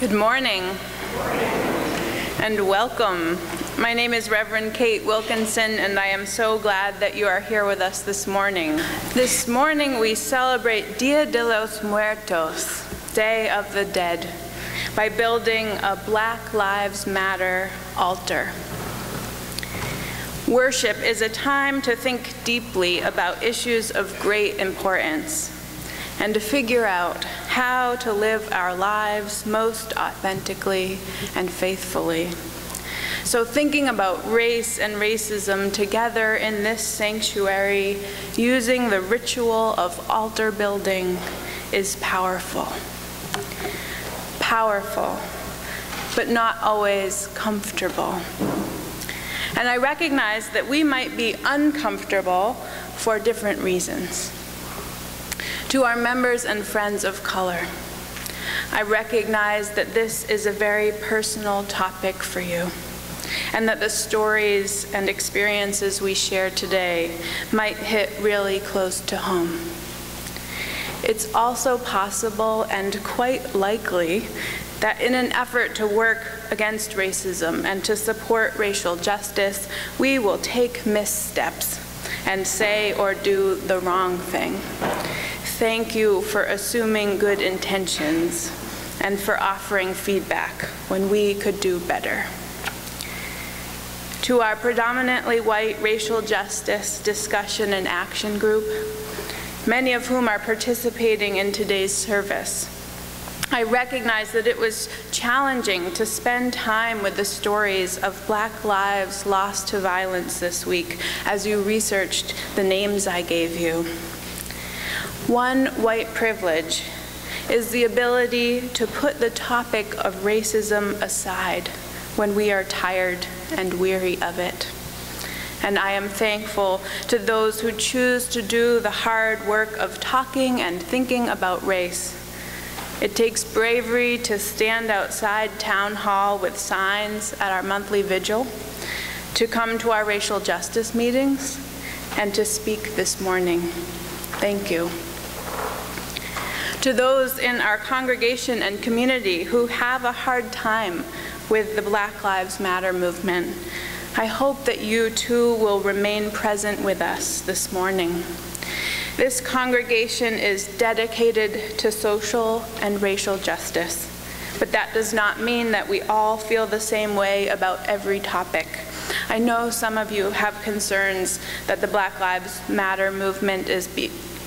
Good morning, and welcome. My name is Reverend Kate Wilkinson, and I am so glad that you are here with us this morning. This morning we celebrate Dia de los Muertos, Day of the Dead, by building a Black Lives Matter altar. Worship is a time to think deeply about issues of great importance and to figure out how to live our lives most authentically and faithfully. So thinking about race and racism together in this sanctuary, using the ritual of altar building, is powerful. Powerful, but not always comfortable. And I recognize that we might be uncomfortable for different reasons. To our members and friends of color, I recognize that this is a very personal topic for you, and that the stories and experiences we share today might hit really close to home. It's also possible and quite likely that in an effort to work against racism and to support racial justice, we will take missteps and say or do the wrong thing. Thank you for assuming good intentions and for offering feedback when we could do better. To our predominantly white racial justice discussion and action group, many of whom are participating in today's service, I recognize that it was challenging to spend time with the stories of Black lives lost to violence this week as you researched the names I gave you. One white privilege is the ability to put the topic of racism aside when we are tired and weary of it. And I am thankful to those who choose to do the hard work of talking and thinking about race. It takes bravery to stand outside Town Hall with signs at our monthly vigil, to come to our racial justice meetings, and to speak this morning. Thank you. To those in our congregation and community who have a hard time with the Black Lives Matter movement, I hope that you too will remain present with us this morning. This congregation is dedicated to social and racial justice, but that does not mean that we all feel the same way about every topic. I know some of you have concerns that the Black Lives Matter movement is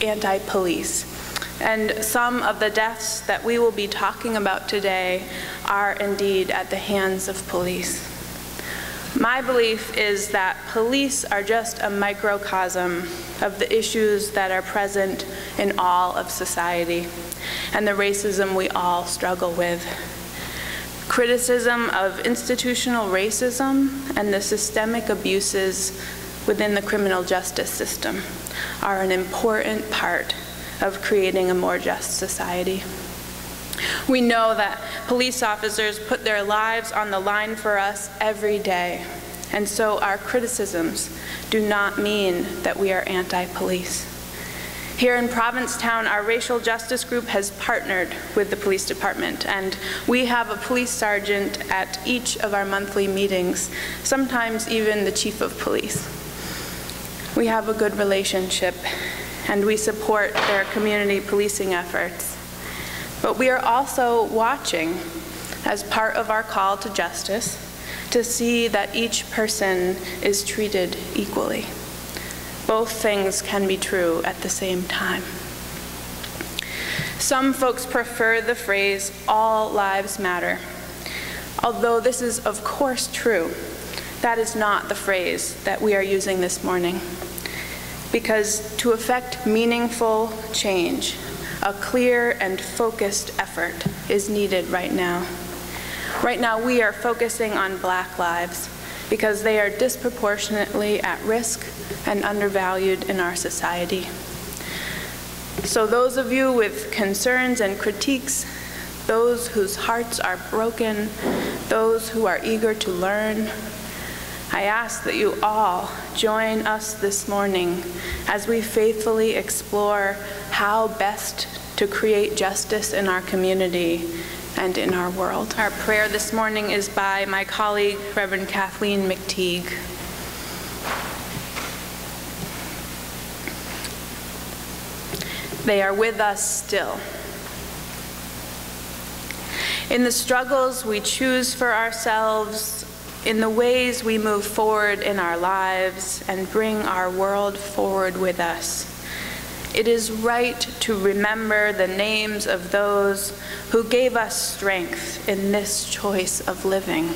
anti-police, and some of the deaths that we will be talking about today are indeed at the hands of police. My belief is that police are just a microcosm of the issues that are present in all of society and the racism we all struggle with. Criticism of institutional racism and the systemic abuses within the criminal justice system are an important part of creating a more just society. We know that police officers put their lives on the line for us every day, and so our criticisms do not mean that we are anti-police. Here in Provincetown, our racial justice group has partnered with the police department, and we have a police sergeant at each of our monthly meetings, sometimes even the chief of police. We have a good relationship, and we support their community policing efforts. But we are also watching, as part of our call to justice, to see that each person is treated equally. Both things can be true at the same time. Some folks prefer the phrase, "all lives matter." Although this is of course true, that is not the phrase that we are using this morning. Because to effect meaningful change, a clear and focused effort is needed right now. Right now, we are focusing on Black lives because they are disproportionately at risk and undervalued in our society. So those of you with concerns and critiques, those whose hearts are broken, those who are eager to learn, I ask that you all join us this morning as we faithfully explore how best to create justice in our community and in our world. Our prayer this morning is by my colleague, Reverend Kathleen McTeague. They are with us still. In the struggles we choose for ourselves, in the ways we move forward in our lives and bring our world forward with us, it is right to remember the names of those who gave us strength in this choice of living.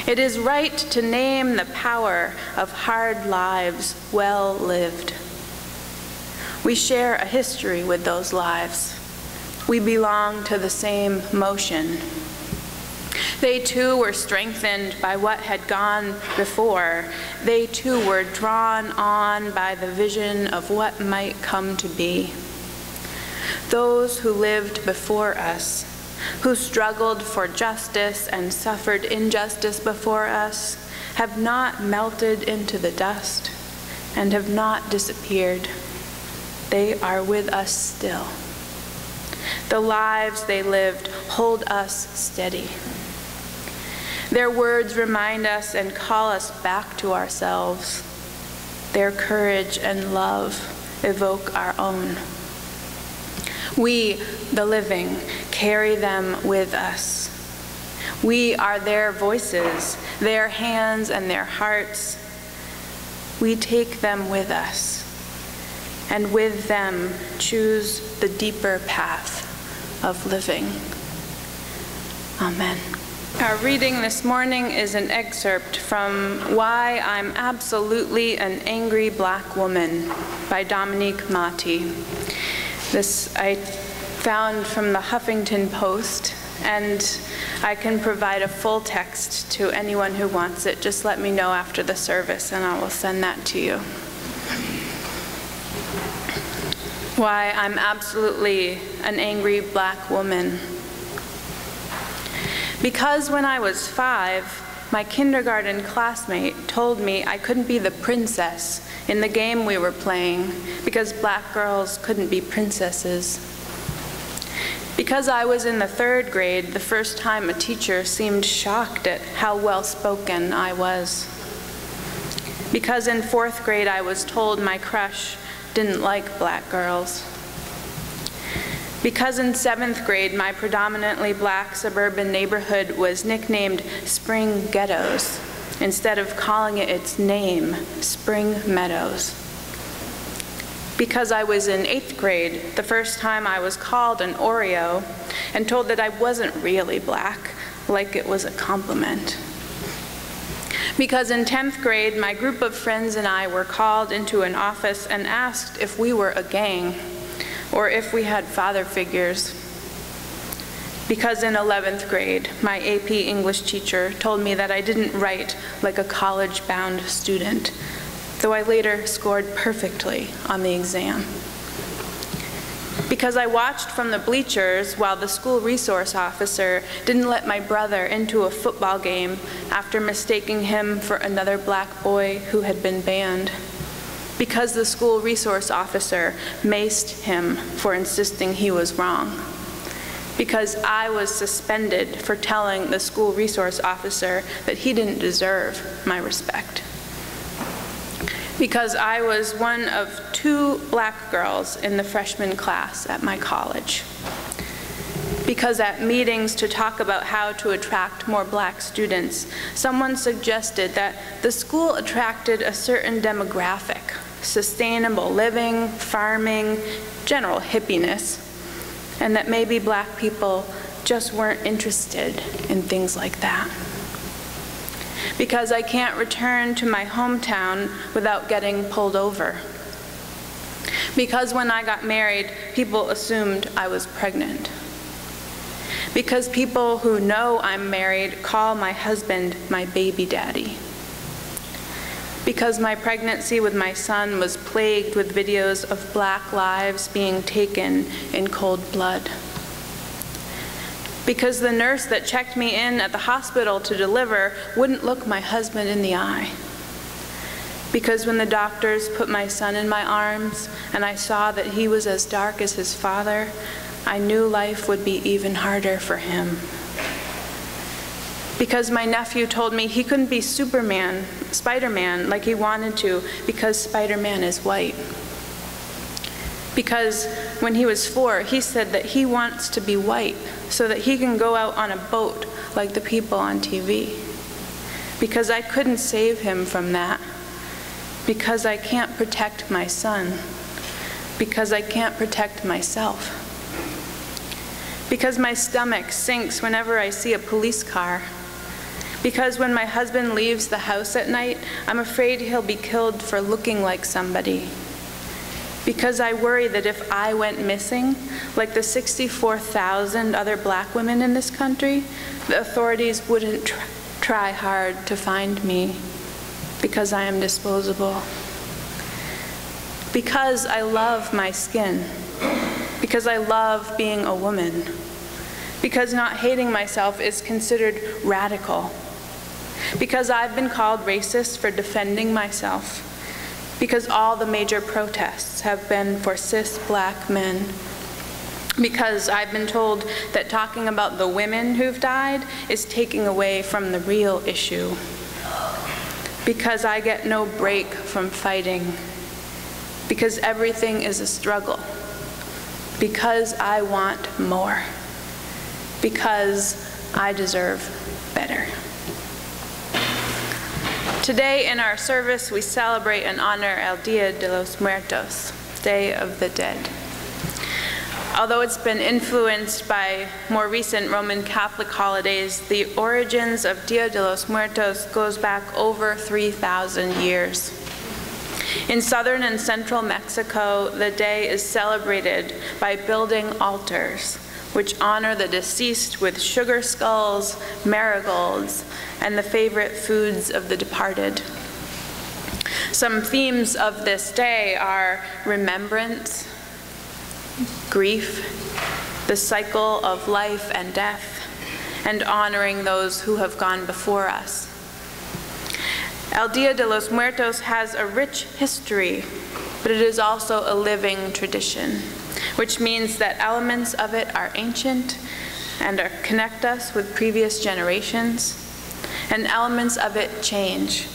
It is right to name the power of hard lives well lived. We share a history with those lives. We belong to the same motion. They too were strengthened by what had gone before. They too were drawn on by the vision of what might come to be. Those who lived before us, who struggled for justice and suffered injustice before us, have not melted into the dust and have not disappeared. They are with us still. The lives they lived hold us steady. Their words remind us and call us back to ourselves. Their courage and love evoke our own. We, the living, carry them with us. We are their voices, their hands and their hearts. We take them with us, and with them choose the deeper path of living. Amen. Our reading this morning is an excerpt from Why I'm Absolutely an Angry Black Woman by Dominique Mati. This I found from the Huffington Post, and I can provide a full text to anyone who wants it. Just let me know after the service and I will send that to you. Why I'm Absolutely an Angry Black Woman. Because when I was 5, my kindergarten classmate told me I couldn't be the princess in the game we were playing because black girls couldn't be princesses. Because I was in the 3rd grade, the first time a teacher seemed shocked at how well-spoken I was. Because in 4th grade I was told my crush didn't like black girls. Because in 7th grade, my predominantly black suburban neighborhood was nicknamed Spring Ghettos, instead of calling it its name, Spring Meadows. Because I was in 8th grade, the first time I was called an Oreo and told that I wasn't really black, like it was a compliment. Because in 10th grade, my group of friends and I were called into an office and asked if we were a gang, or if we had father figures. Because in 11th grade, my AP English teacher told me that I didn't write like a college-bound student, though I later scored perfectly on the exam. Because I watched from the bleachers while the school resource officer didn't let my brother into a football game after mistaking him for another black boy who had been banned. Because the school resource officer maced him for insisting he was wrong. Because I was suspended for telling the school resource officer that he didn't deserve my respect. Because I was one of 2 black girls in the freshman class at my college. Because at meetings to talk about how to attract more black students, someone suggested that the school attracted a certain demographic: sustainable living, farming, general hippiness, and that maybe black people just weren't interested in things like that. Because I can't return to my hometown without getting pulled over. Because when I got married, people assumed I was pregnant. Because people who know I'm married call my husband my baby daddy. Because my pregnancy with my son was plagued with videos of black lives being taken in cold blood. Because the nurse that checked me in at the hospital to deliver wouldn't look my husband in the eye. Because when the doctors put my son in my arms and I saw that he was as dark as his father, I knew life would be even harder for him. Because my nephew told me he couldn't be Superman, Spider-Man, like he wanted to, because Spider-Man is white. Because when he was 4, he said that he wants to be white so that he can go out on a boat like the people on TV. Because I couldn't save him from that. Because I can't protect my son. Because I can't protect myself. Because my stomach sinks whenever I see a police car. Because when my husband leaves the house at night, I'm afraid he'll be killed for looking like somebody. Because I worry that if I went missing, like the 64,000 other black women in this country, the authorities wouldn't try hard to find me. Because I am disposable. Because I love my skin. Because I love being a woman. Because not hating myself is considered radical. Because I've been called racist for defending myself. Because all the major protests have been for cis black men. Because I've been told that talking about the women who've died is taking away from the real issue. Because I get no break from fighting. Because everything is a struggle. Because I want more. Because I deserve better. Today in our service, we celebrate and honor El Día de los Muertos, Day of the Dead. Although it's been influenced by more recent Roman Catholic holidays, the origins of Día de los Muertos goes back over 3,000 years. In southern and central Mexico, the day is celebrated by building altars, which honor the deceased with sugar skulls, marigolds, and the favorite foods of the departed. Some themes of this day are remembrance, grief, the cycle of life and death, and honoring those who have gone before us. El Día de los Muertos has a rich history, but it is also a living tradition, which means that elements of it are ancient and connect us with previous generations, and elements of it change.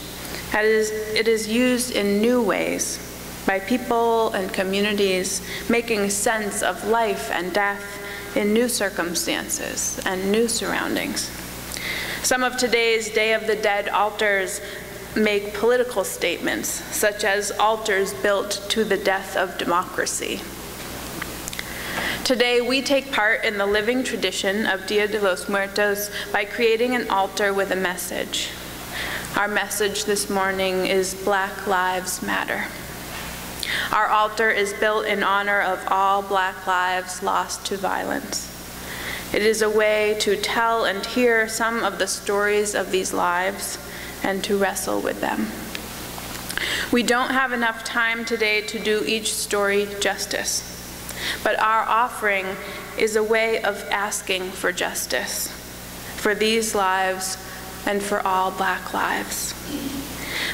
It is used in new ways by people and communities making sense of life and death in new circumstances and new surroundings. Some of today's Day of the Dead altars make political statements, such as altars built to the death of democracy. Today, we take part in the living tradition of Día de los Muertos by creating an altar with a message. Our message this morning is Black Lives Matter. Our altar is built in honor of all Black lives lost to violence. It is a way to tell and hear some of the stories of these lives and to wrestle with them. We don't have enough time today to do each story justice, but our offering is a way of asking for justice for these lives and for all Black lives.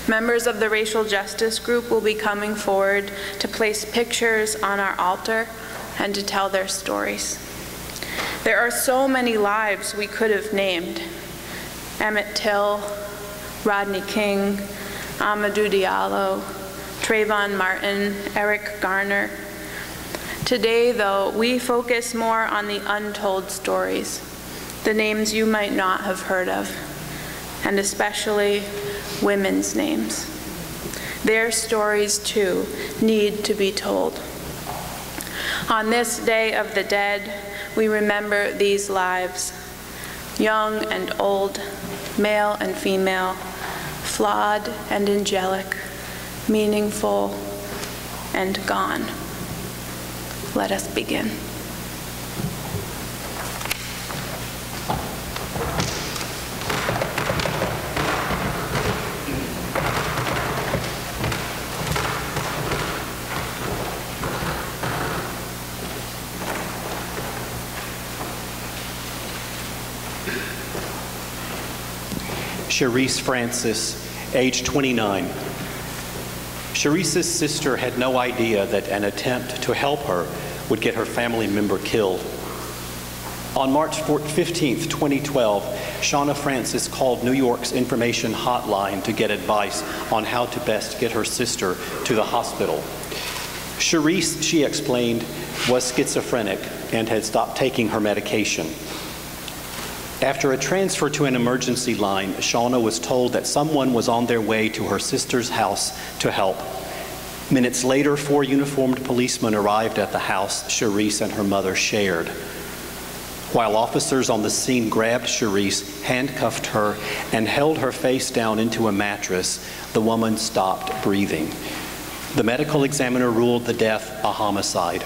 Members of the Racial Justice Group will be coming forward to place pictures on our altar and to tell their stories. There are so many lives we could have named: Emmett Till, Rodney King, Amadou Diallo, Trayvon Martin, Eric Garner. Today, though, we focus more on the untold stories, the names you might not have heard of, and especially women's names. Their stories, too, need to be told. On this Day of the Dead, we remember these lives, young and old, male and female, flawed and angelic, meaningful and gone. Let us begin. Cherise Francis, age 29. Cherise's sister had no idea that an attempt to help her would get her family member killed. On March 15, 2012, Shauna Francis called New York's information hotline to get advice on how to best get her sister to the hospital. Cherise, she explained, was schizophrenic and had stopped taking her medication. After a transfer to an emergency line, Shauna was told that someone was on their way to her sister's house to help. Minutes later, 4 uniformed policemen arrived at the house Cherise and her mother shared. While officers on the scene grabbed Cherise, handcuffed her, and held her face down into a mattress, the woman stopped breathing. The medical examiner ruled the death a homicide,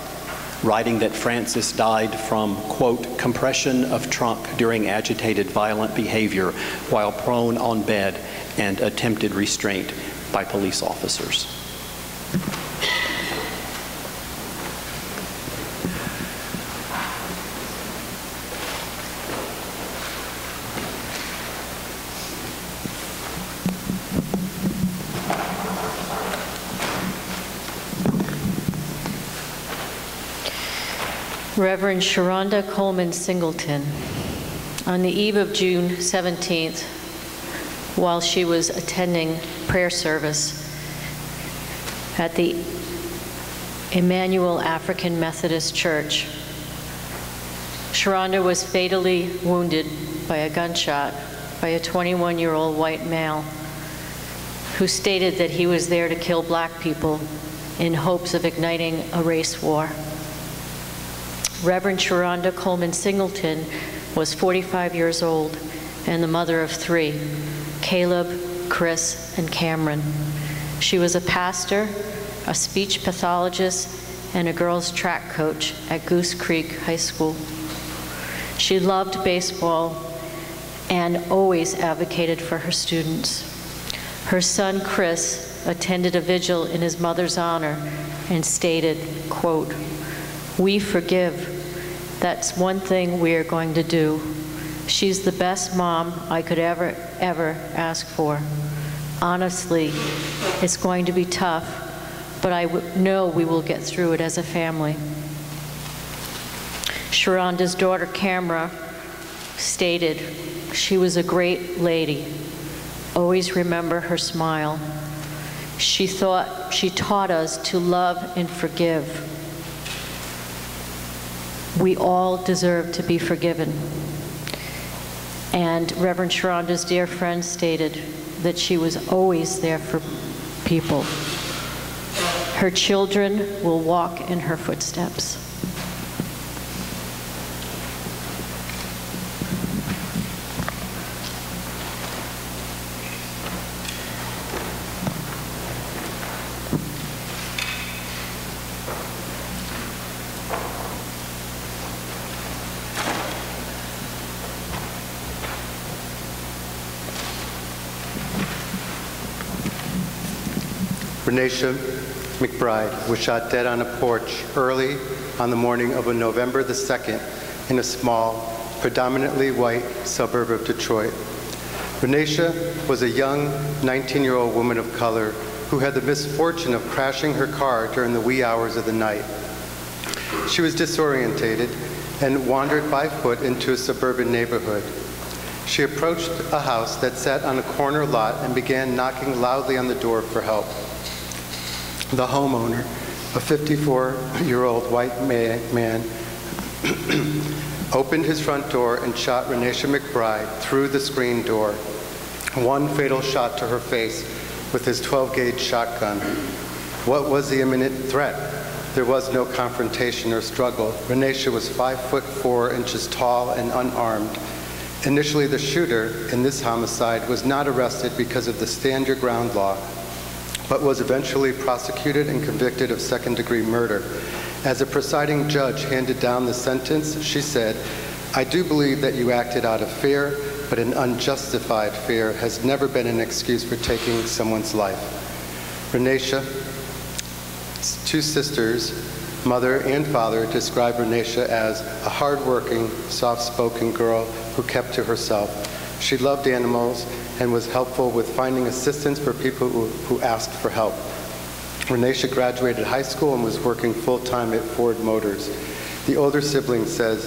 writing that Francis died from, quote, compression of trunk during agitated violent behavior while prone on bed and attempted restraint by police officers. Reverend Sharonda Coleman Singleton, on the eve of June 17th, while she was attending prayer service at the Emmanuel African Methodist Church, Sharonda was fatally wounded by a gunshot by a 21-year-old white male who stated that he was there to kill black people in hopes of igniting a race war. Reverend Sharonda Coleman Singleton was 45 years old and the mother of 3, Caleb, Chris, and Cameron. She was a pastor, a speech pathologist, and a girls' track coach at Goose Creek High School. She loved baseball and always advocated for her students. Her son, Chris, attended a vigil in his mother's honor and stated, quote, "We forgive. That's one thing we are going to do. She's the best mom I could ever ask for. Honestly, it's going to be tough, but I know we will get through it as a family." Sharonda's daughter, Camera, stated, "She was a great lady. Always remember her smile. She taught us to love and forgive. We all deserve to be forgiven." And Reverend Sharonda's dear friend stated that she was always there for people. Her children will walk in her footsteps. Renisha McBride was shot dead on a porch early on the morning of November the 2nd in a small, predominantly white suburb of Detroit. Renisha was a young 19-year-old woman of color who had the misfortune of crashing her car during the wee hours of the night. She was disorientated and wandered by foot into a suburban neighborhood. She approached a house that sat on a corner lot and began knocking loudly on the door for help. The homeowner, a 54-year-old white man, opened his front door and shot Renisha McBride through the screen door. One fatal shot to her face with his 12-gauge shotgun. What was the imminent threat? There was no confrontation or struggle. Renisha was 5'4" tall and unarmed. Initially, the shooter in this homicide was not arrested because of the stand your ground law, but was eventually prosecuted and convicted of second-degree murder. As the presiding judge handed down the sentence, she said, "I do believe that you acted out of fear, but an unjustified fear has never been an excuse for taking someone's life." Renisha's 2 sisters, mother and father, described Renisha as a hardworking, soft-spoken girl who kept to herself. She loved animals and was helpful with finding assistance for people who asked for help. Renisha graduated high school and was working full-time at Ford Motors. The older sibling says,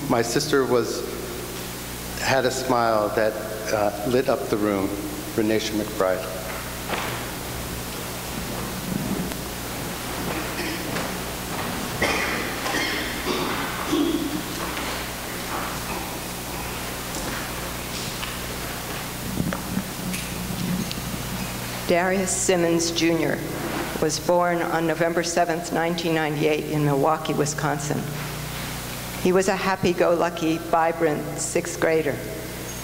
my sister had a smile that lit up the room. Renisha McBride. Darius Simmons, Jr. was born on November 7th, 1998 in Milwaukee, Wisconsin. He was a happy-go-lucky, vibrant sixth grader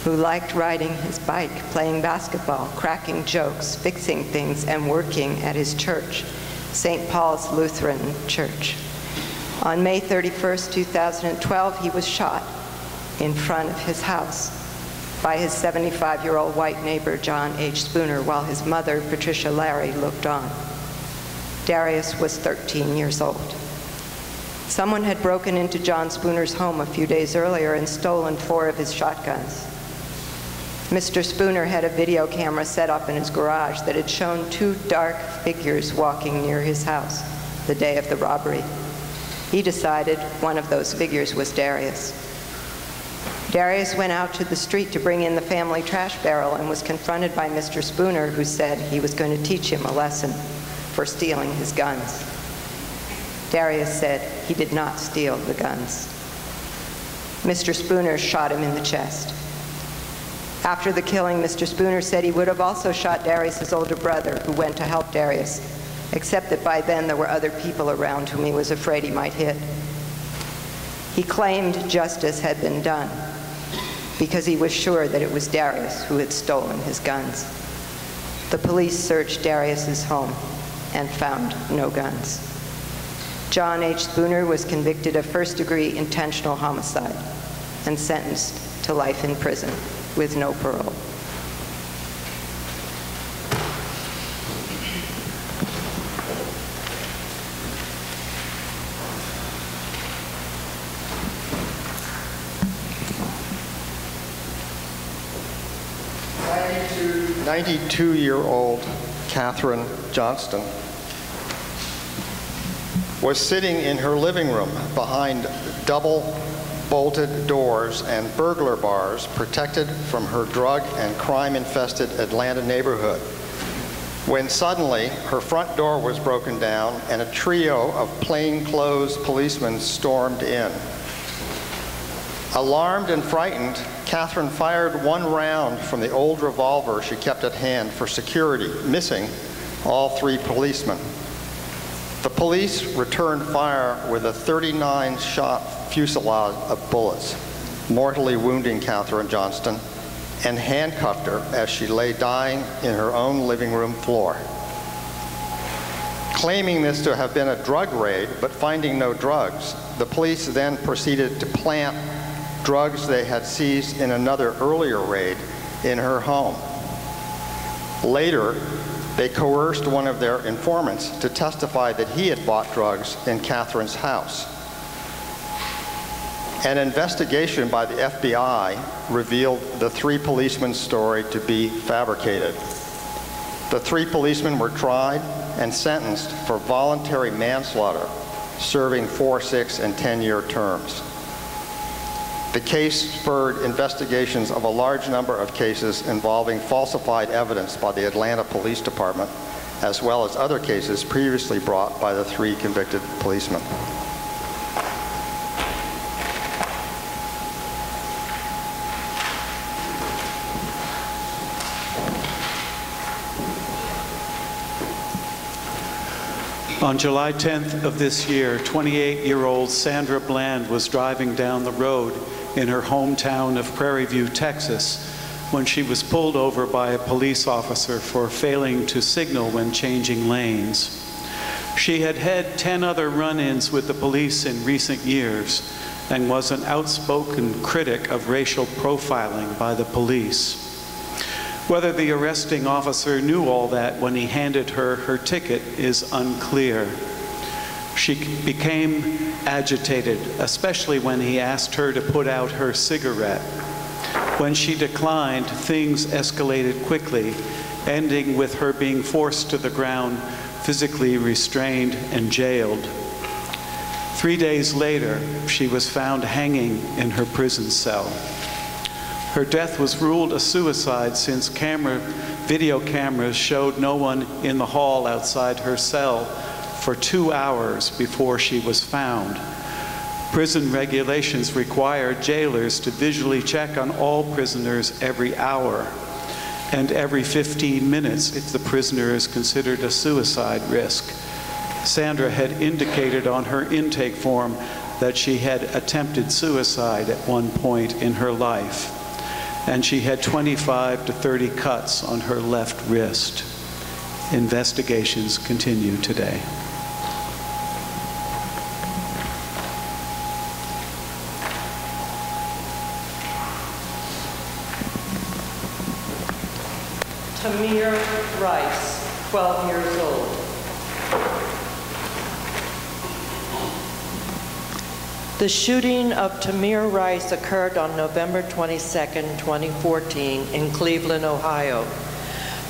who liked riding his bike, playing basketball, cracking jokes, fixing things, and working at his church, St. Paul's Lutheran Church. On May 31st, 2012, he was shot in front of his house by his 75-year-old white neighbor, John H. Spooner, while his mother, Patricia Larry, looked on. Darius was 13 years old. Someone had broken into John Spooner's home a few days earlier and stolen 4 of his shotguns. Mr. Spooner had a video camera set up in his garage that had shown 2 dark figures walking near his house the day of the robbery. He decided one of those figures was Darius. Darius went out to the street to bring in the family trash barrel and was confronted by Mr. Spooner, who said he was going to teach him a lesson for stealing his guns. Darius said he did not steal the guns. Mr. Spooner shot him in the chest. After the killing, Mr. Spooner said he would have also shot Darius's older brother, who went to help Darius, except that by then there were other people around whom he was afraid he might hit. He claimed justice had been done because he was sure that it was Darius who had stolen his guns. The police searched Darius's home and found no guns. John H. Spooner was convicted of first-degree intentional homicide and sentenced to life in prison with no parole. A 92-year-old Catherine Johnston was sitting in her living room behind double-bolted doors and burglar bars protected from her drug and crime-infested Atlanta neighborhood, when suddenly her front door was broken down and a trio of plainclothes policemen stormed in. Alarmed and frightened, Catherine fired 1 round from the old revolver she kept at hand for security, missing all 3 policemen. The police returned fire with a 39-shot fusillade of bullets, mortally wounding Catherine Johnston, and handcuffed her as she lay dying in her own living room floor. Claiming this to have been a drug raid, but finding no drugs, the police then proceeded to plant drugs they had seized in another earlier raid in her home. Later, they coerced one of their informants to testify that he had bought drugs in Catherine's house. An investigation by the FBI revealed the 3 policemen's story to be fabricated. The 3 policemen were tried and sentenced for voluntary manslaughter, serving 4, 6, and 10-year terms. The case spurred investigations of a large number of cases involving falsified evidence by the Atlanta Police Department, as well as other cases previously brought by the 3 convicted policemen. On July 10th of this year, 28-year-old Sandra Bland was driving down the road in her hometown of Prairie View, Texas, when she was pulled over by a police officer for failing to signal when changing lanes. She had had 10 other run-ins with the police in recent years and was an outspoken critic of racial profiling by the police. Whether the arresting officer knew all that when he handed her her ticket is unclear. She became agitated, especially when he asked her to put out her cigarette. When she declined, things escalated quickly, ending with her being forced to the ground physically restrained and jailed. 3 days later, she was found hanging in her prison cell. Her death was ruled a suicide since video cameras showed no one in the hall outside her cell for 2 hours before she was found. Prison regulations require jailers to visually check on all prisoners every hour and every 15 minutes if the prisoner is considered a suicide risk. Sandra had indicated on her intake form that she had attempted suicide at one point in her life, and she had 25 to 30 cuts on her left wrist. Investigations continue today. Tamir Rice, 12 years old. The shooting of Tamir Rice occurred on November 22, 2014 in Cleveland, Ohio.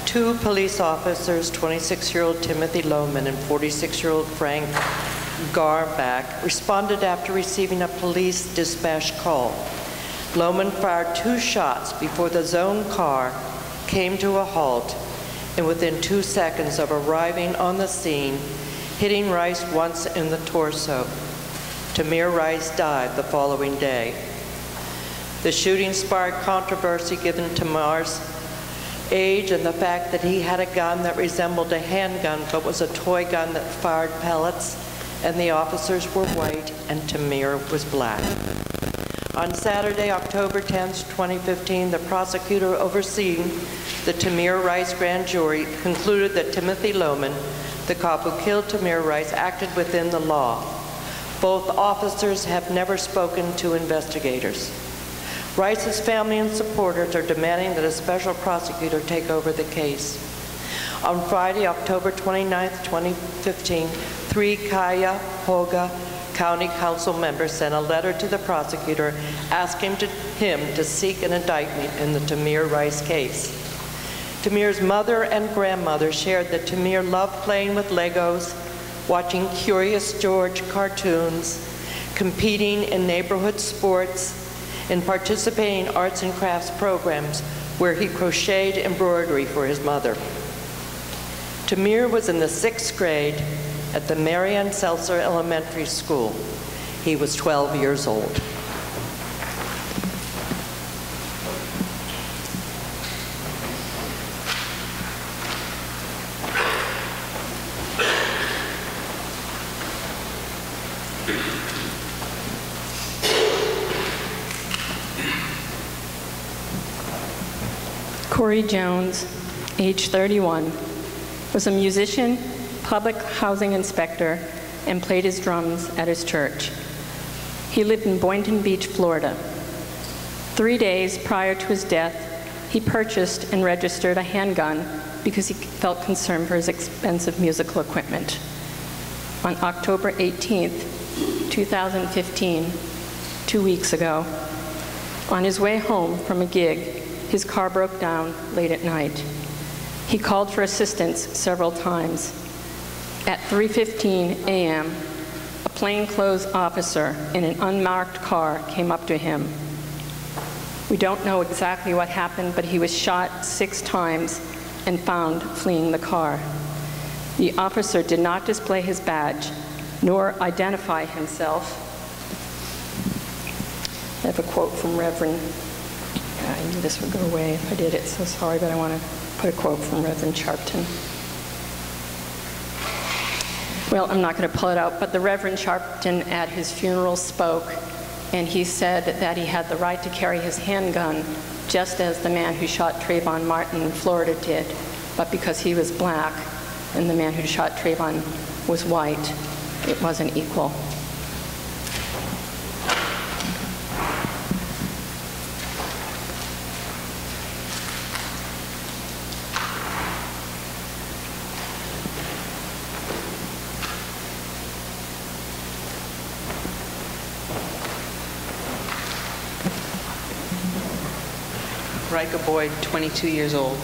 2 police officers, 26-year-old Timothy Lohman and 46-year-old Frank Garbach, responded after receiving a police dispatch call. Lohman fired 2 shots before the zone car came to a halt, and within 2 seconds of arriving on the scene, hitting Rice once in the torso. Tamir Rice died the following day. The shooting sparked controversy given Tamir's age and the fact that he had a gun that resembled a handgun but was a toy gun that fired pellets, and the officers were white and Tamir was black. On Saturday, October 10, 2015, the prosecutor overseeing the Tamir Rice grand jury concluded that Timothy Lohman, the cop who killed Tamir Rice, acted within the law. Both officers have never spoken to investigators. Rice's family and supporters are demanding that a special prosecutor take over the case. On Friday, October 29, 2015, 3 Cuyahoga County Council members sent a letter to the prosecutor asking him to seek an indictment in the Tamir Rice case. Tamir's mother and grandmother shared that Tamir loved playing with Legos, watching Curious George cartoons, competing in neighborhood sports, and participating in arts and crafts programs where he crocheted embroidery for his mother. Tamir was in the 6th grade at the Marian Seltzer Elementary School. He was 12 years old. Corey Jones, age 31, was a musician, public housing inspector, and played his drums at his church. He lived in Boynton Beach, Florida. 3 days prior to his death, he purchased and registered a handgun because he felt concerned for his expensive musical equipment. On October 18th, 2015, 2 weeks ago, on his way home from a gig, his car broke down late at night. He called for assistance several times. At 3:15 a.m., a plainclothes officer in an unmarked car came up to him. We don't know exactly what happened, but he was shot 6 times and found fleeing the car. The officer did not display his badge, nor identify himself. I have a quote from Reverend, I knew this would go away if I did it, so sorry, but I want to put a quote from Reverend Sharpton. Well, I'm not going to pull it out, but the Reverend Sharpton at his funeral spoke, and he said that he had the right to carry his handgun, just as the man who shot Trayvon Martin in Florida did, but because he was black and the man who shot Trayvon was white, it wasn't equal. Riker Boyd, 22 years old.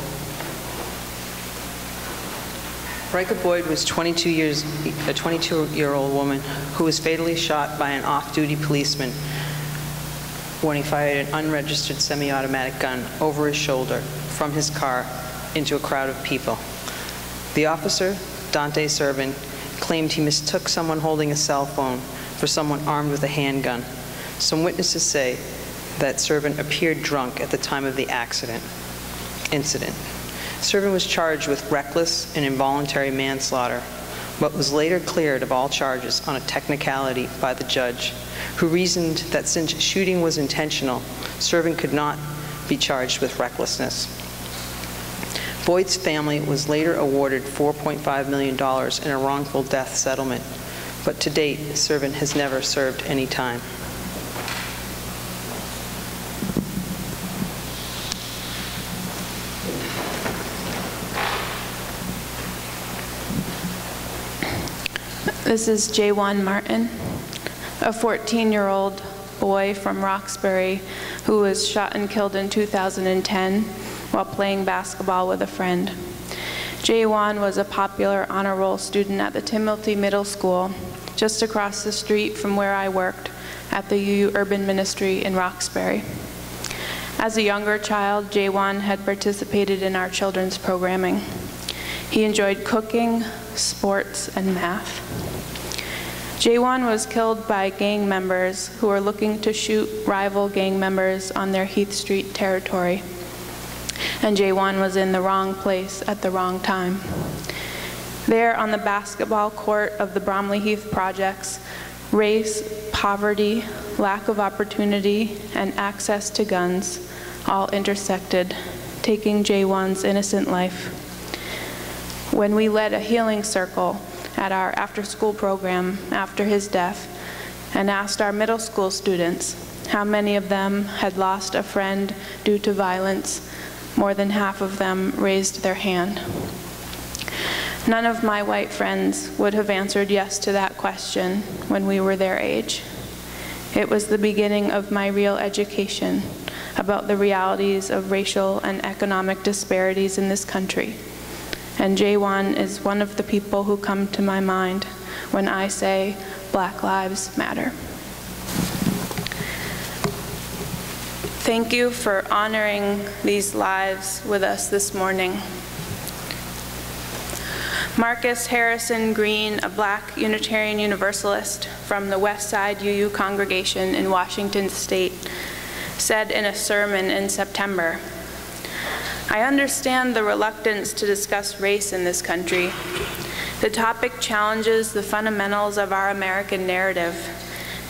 Rika Boyd was a 22-year-old woman who was fatally shot by an off-duty policeman when he fired an unregistered semi-automatic gun over his shoulder from his car into a crowd of people. The officer, Dante Servin, claimed he mistook someone holding a cell phone for someone armed with a handgun. Some witnesses say that Servin appeared drunk at the time of the incident. Servin was charged with reckless and involuntary manslaughter, but was later cleared of all charges on a technicality by the judge, who reasoned that since shooting was intentional, Servin could not be charged with recklessness. Boyd's family was later awarded $4.5 million in a wrongful death settlement, but to date, Servin has never served any time. This is Jaywan Martin, a 14-year-old boy from Roxbury who was shot and killed in 2010 while playing basketball with a friend. Jaywan was a popular honor roll student at the Timothy Middle School, just across the street from where I worked at the UU Urban Ministry in Roxbury. As a younger child, Jaywan had participated in our children's programming. He enjoyed cooking, sports, and math. Jaywan was killed by gang members who were looking to shoot rival gang members on their Heath Street territory. And Jaywan was in the wrong place at the wrong time. There on the basketball court of the Bromley Heath projects, race, poverty, lack of opportunity, and access to guns all intersected, taking Jaywan's innocent life. When we led a healing circle at our after-school program after his death and asked our middle school students how many of them had lost a friend due to violence, more than half of them raised their hand. None of my white friends would have answered yes to that question when we were their age. It was the beginning of my real education about the realities of racial and economic disparities in this country. And Jaywan is one of the people who come to my mind when I say Black Lives Matter. Thank you for honoring these lives with us this morning. Marcus Harrison Green, a Black Unitarian Universalist from the West Side UU congregation in Washington State, said in a sermon in September, "I understand the reluctance to discuss race in this country. The topic challenges the fundamentals of our American narrative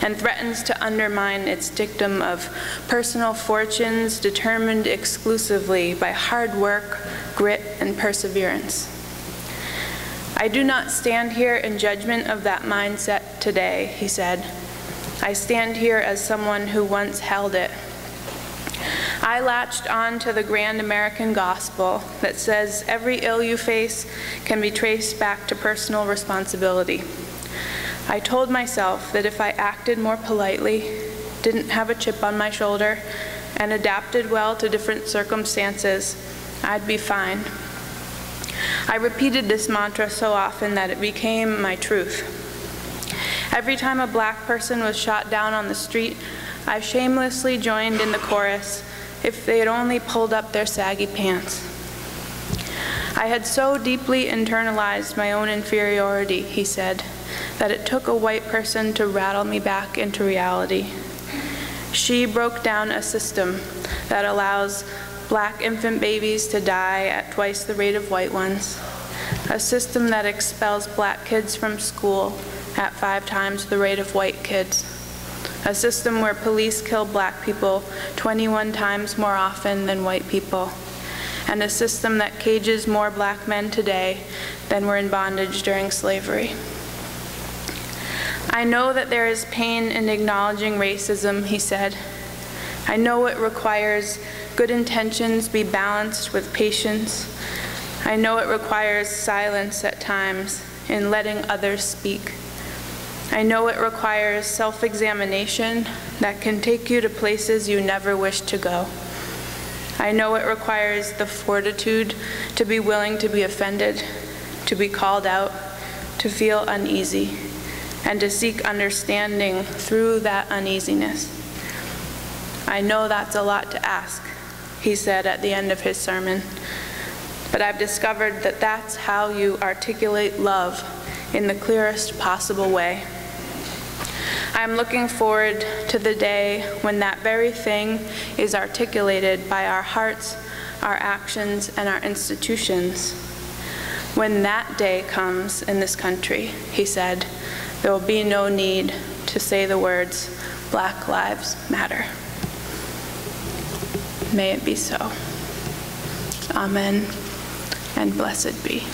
and threatens to undermine its dictum of personal fortunes determined exclusively by hard work, grit, and perseverance. I do not stand here in judgment of that mindset today," he said. "I stand here as someone who once held it. I latched on to the grand American gospel that says every ill you face can be traced back to personal responsibility. I told myself that if I acted more politely, didn't have a chip on my shoulder, and adapted well to different circumstances, I'd be fine. I repeated this mantra so often that it became my truth. Every time a Black person was shot down on the street, I shamelessly joined in the chorus, if they had only pulled up their saggy pants. I had so deeply internalized my own inferiority," he said, "that it took a white person to rattle me back into reality. She broke down a system that allows Black infant babies to die at twice the rate of white ones, a system that expels Black kids from school at 5 times the rate of white kids, a system where police kill Black people 21 times more often than white people, and a system that cages more Black men today than were in bondage during slavery. I know that there is pain in acknowledging racism," he said. "I know it requires good intentions be balanced with patience. I know it requires silence at times in letting others speak. I know it requires self-examination that can take you to places you never wished to go. I know it requires the fortitude to be willing to be offended to be called out, to feel uneasy, and to seek understanding through that uneasiness. I know that's a lot to ask, he said at the end of his sermon, but I've discovered that that's how you articulate love in the clearest possible way. I'm looking forward to the day when that very thing is articulated by our hearts, our actions, and our institutions. When that day comes in this country, he said, there will be no need to say the words, Black Lives Matter. May it be so. Amen, and blessed be.